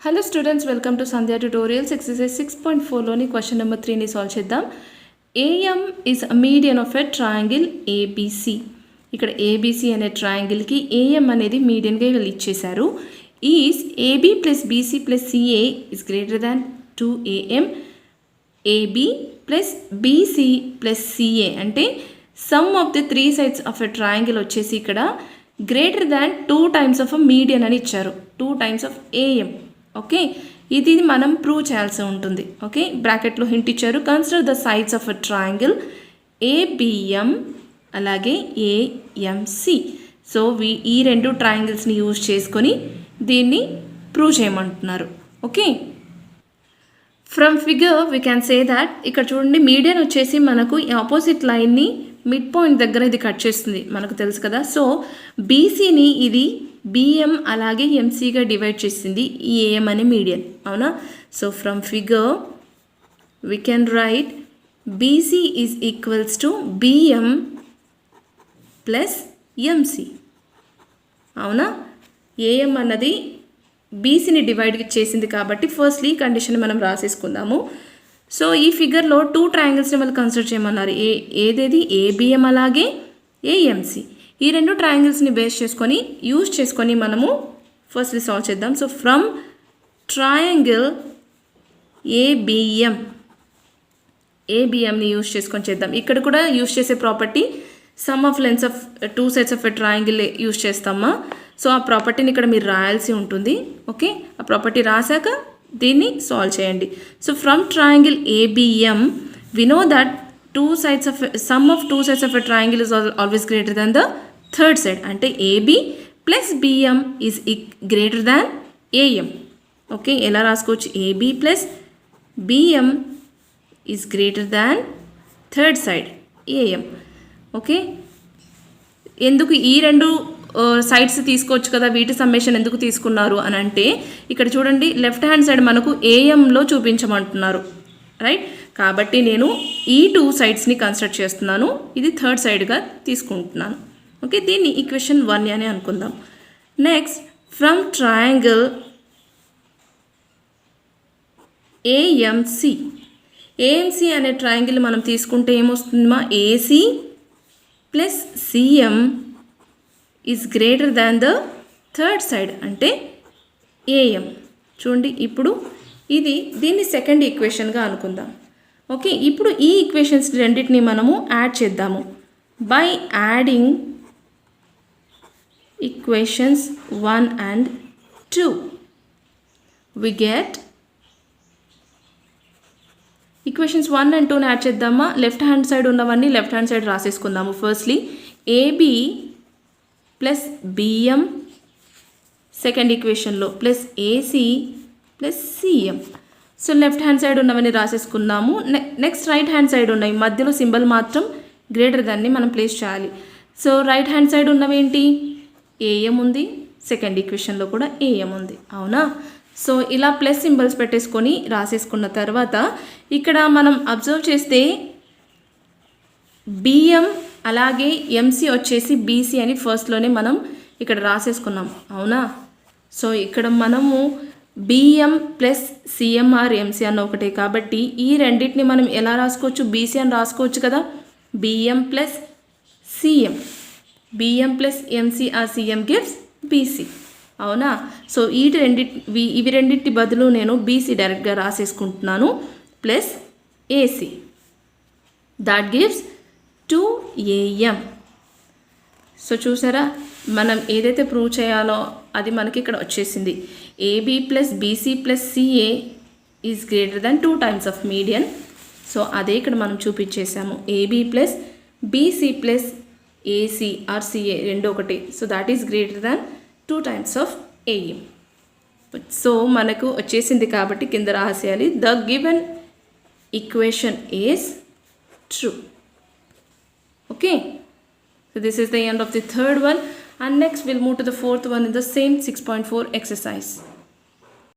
Hello students, welcome to Sandhya tutorials. Exercise 6.4 లోని question number 3 ని solve చేద్దాం. AM is a median of a triangle ABC. ఇక్కడ ABC అనే triangle కి AM అనేది మీడియన్ గా వీళ్ళు ఇచ్చేశారు. Is AB plus BC plus CA is greater than 2AM. AB plus BC plus CA అంటే sum of the three sides of a triangle వచ్చేసి ఇక్కడ greater than 2 times of a median అని ఇచ్చారు. 2 times of AM. Okay, ఇది మనం prove చేయాల్సి ఉంటుంది. Okay, బ్రాకెట్లో హింట్ ఇచ్చారు. Consider the sides of a triangle ABM అలాగే ఏఎంసి. సో ఈ రెండు ట్రయాంగిల్స్ని యూజ్ చేసుకొని దీన్ని ప్రూవ్ చేయమంటున్నారు. Okay, from figure we can say that ఇక్కడ చూడండి, మీడియన్ వచ్చేసి మనకు ఈ ఆపోజిట్ లైన్ని మిడ్ పాయింట్ దగ్గర ఇది కట్ చేస్తుంది, మనకు తెలుసు కదా. సో బీసీని ఇది బిఎం అలాగే ఎంసీగా డివైడ్ చేసింది ఈ ఏఎం అనే మీడియన్, అవునా. So from figure we can write BC is equals to BM plus MC, అవునా. ఏఎం అన్నది బీసీని డివైడ్ చేసింది కాబట్టి ఫస్ట్లీ కండిషన్ మనం రాసేసుకుందాము. సో ఈ ఫిగర్లో 2 ట్రయాంగిల్స్ని వాళ్ళు కన్సిడర్ చేయమన్నారు. ఏదేది ఏబిఎం అలాగే ఏఎంసి. ఈ రెండు ట్రయాంగిల్స్ని బేస్ చేసుకొని యూజ్ చేసుకొని మనము ఫస్ట్లీ సాల్వ్ చేద్దాం. సో ఫ్రమ్ ట్రయాంగిల్ ఏబిఎంని యూజ్ చేసుకొని చేద్దాం. ఇక్కడ కూడా యూజ్ చేసే property some of lens of 2 sides of a triangle use చేస్తామా. సో ఆ ప్రాపర్టీని ఇక్కడ మీరు రాయాల్సి ఉంటుంది. ఓకే, ఆ ప్రాపర్టీ రాశాక దీన్ని సాల్వ్ చేయండి. So from triangle ABM we know that sum of 2 sides of a triangle is always greater than the third side. అంటే AB plus BM is greater than AM. Okay, ఎలా రాసుకోవచ్చు? AB plus BM is greater than third side AM. Okay, ఎందుకు ఈ రెండు sides తీసుకోవచ్చు కదా, వీటి summation ఎందుకు తీసుకున్నారు అని అంటే ఇక్కడ చూడండి, లెఫ్ట్ హ్యాండ్ సైడ్ మనకు ఏఎంలో చూపించమంటున్నారు, రైట్. కాబట్టి నేను ఈ 2 సైడ్స్ని కన్సిడర్ చేస్తున్నాను, ఇది థర్డ్ సైడ్గా తీసుకుంటున్నాను. ఓకే, దీన్ని ఈక్వేషన్ 1 అని అనుకుందాం. నెక్స్ట్ ఫ్రమ్ ట్రయాంగిల్ ఏఎంసి అనే ట్రయాంగిల్ మనం తీసుకుంటే ఏమొస్తుందమ్మా? AC plus CM is greater than the third side అంటే ఏఎం. చూడండి, ఇప్పుడు దీన్ని సెకండ్ ఈక్వేషన్గా అనుకుందాం. ఓకే, ఇప్పుడు ఈ ఈక్వేషన్స్ రెండింటిని మనము యాడ్ చేద్దాము. By adding equations 1 and 2 we get equations 1 and 2ని యాడ్ చేద్దామా. లెఫ్ట్ హ్యాండ్ సైడ్ ఉన్నవన్నీ లెఫ్ట్ హ్యాండ్ సైడ్ రాసేసుకుందాము. Firstly AB plus BM second ఈక్వేషన్లో plus AC plus CM. So left hand side ఉన్నవన్నీ రాసేసుకున్నాము. నెక్స్ట్ రైట్ హ్యాండ్ సైడ్ ఉన్నాయి, మధ్యలో symbol మాత్రం గ్రేటర్ దాన్ని మనం ప్లేస్ చేయాలి. సో రైట్ హ్యాండ్ సైడ్ ఉన్నవేంటి? ఏఎం ఉంది, సెకండ్ ఈక్వేషన్లో కూడా ఏఎం ఉంది, అవునా. సో ఇలా ప్లస్ సింబల్స్ పెట్టేసుకొని రాసేసుకున్న తర్వాత ఇక్కడ మనం అబ్జర్వ్ చేస్తే బిఎం అలాగే ఎంసీ వచ్చేసి బీసీ అని ఫస్ట్లోనే మనం ఇక్కడ రాసేసుకున్నాం, అవునా. సో ఇక్కడ మనము బిఎం ప్లస్ సిఎంఆర్ ఎంసీ అన్న ఒకటే కాబట్టి ఈ రెండింటిని మనం ఎలా రాసుకోవచ్చు? బీసీ అని రాసుకోవచ్చు కదా. BM plus CM, BM plus MCR CM gives BC, అవునా. సో ఇవి రెండింటి బదులు నేను బీసీ డైరెక్ట్గా రాసేసుకుంటున్నాను plus AC, that gives 2AM. So చూసారా, మనం ఏదైతే ప్రూవ్ చేయాలో అది మనకి ఇక్కడ వచ్చేసింది. AB plus BC plus CA is greater than 2 times of median. So అదే ఇక్కడ మనం చూపించేసాము. AB plus BC plus AC or CA రెండు ఒకటి. So that is greater than 2 times of AM. So మనకు వచ్చేసింది కాబట్టి కింద రాసేయాలి, the given equation is true. Okay, so this is the end of the third one, and next we'll move to the fourth one in the same 6.4 exercise.